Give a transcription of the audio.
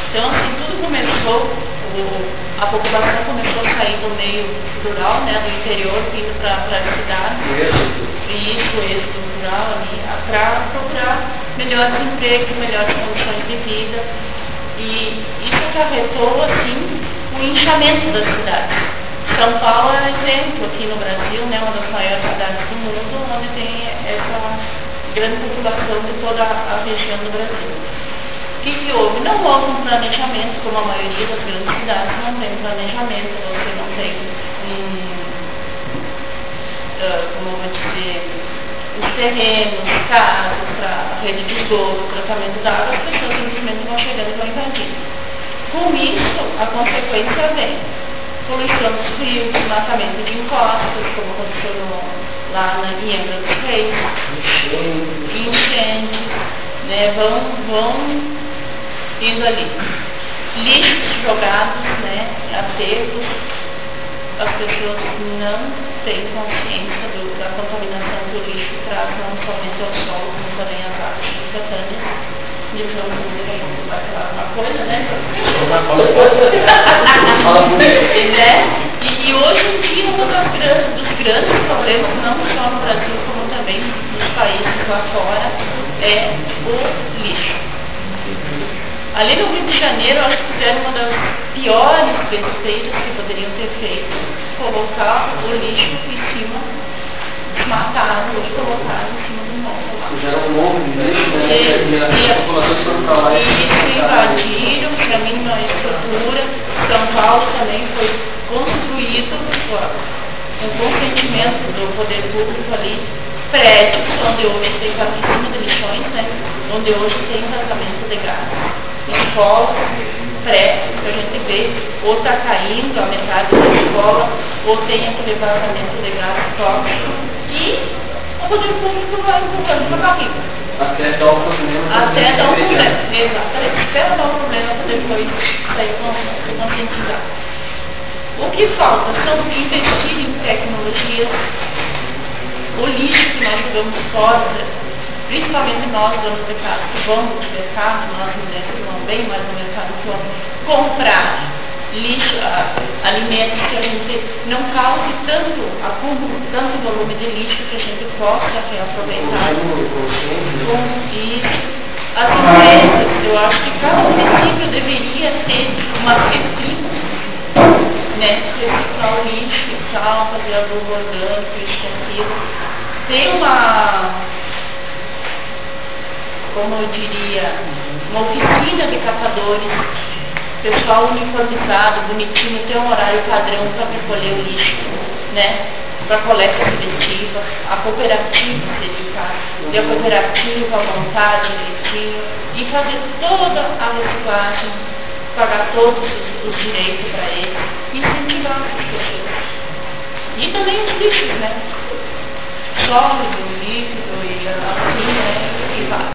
Então, assim, tudo começou, a população começou a sair do meio rural, né, do interior, vindo para a cidade. Isso, êxodo rural ali, para procurar melhores empregos, melhores condições de vida. E isso acarretou, assim, o inchamento das cidades. São Paulo é exemplo aqui no Brasil, né, uma das maiores cidades do mundo, onde tem essa grande população de toda a região do Brasil. O que houve? Não houve um planejamento, como a maioria das grandes cidades não tem planejamento, você não tem como eu vou dizer, os terrenos, casas, para rede de esgoto, tratamento da água, as pessoas simplesmente vão chegando e vão invadindo. Com isso, a consequência vem poluição dos rios, desmatamento de encostas, como aconteceu lá em Angra dos Reis, enchentes, né, vão indo ali. Lixos jogados, né, aterros, as pessoas não têm consciência da contaminação do lixo que traz não somente ao solo, como também às águas subterrâneas. E então, vai falar uma coisa, né? E hoje em dia, um dos grandes problemas, não só no Brasil, como também nos países lá fora, é o lixo. Ali no Rio de Janeiro, acho que fizeram uma das piores besteiras que poderiam ter feito, colocar o lixo em cima, desmataram e colocaram em cima do morro lá. Fizeram um monte de lixo, né? E as populações foram para lá. E invadiram, para a mínima estrutura. São Paulo também foi construído com consentimento do poder público ali, prédios onde hoje tem piscina de lixões, né? Onde hoje tem tratamento de gás. Escola, prédio, que a gente vê, ou está caindo a metade da escola, ou tem aquele vazamento de gás tóxico, e o poder público vai empurrando para a barriga. Até dar um problema. Até dar um problema, exatamente. Espera dar um problema para depois sair conscientizar. O que falta são investir em tecnologias. O lixo que nós jogamos fora, principalmente nós, donos de casa, que vamos no mercado, nós mulheres que vão bem mais no mercado, que vamos comprar lixo, alimentos que a gente não cause tanto acúmulo, tanto volume de lixo que a gente possa reaproveitar. E as empresas, eu acho que cada município deveria ter uma pesquisa, né, reciclar o lixo e tal, fazer adubo orgânico, isso e aquilo. Tem como eu diria, uma oficina de catadores, pessoal uniformizado, bonitinho, tem um horário padrão para recolher o lixo, né? Para coleta seletiva, a cooperativa se dedicar, e a cooperativa montar direitinho e fazer toda a reciclagem, pagar todos os direitos para eles, incentivar as pessoas. E também os lixos, né? Sólido, líquido e assim, né? E vai.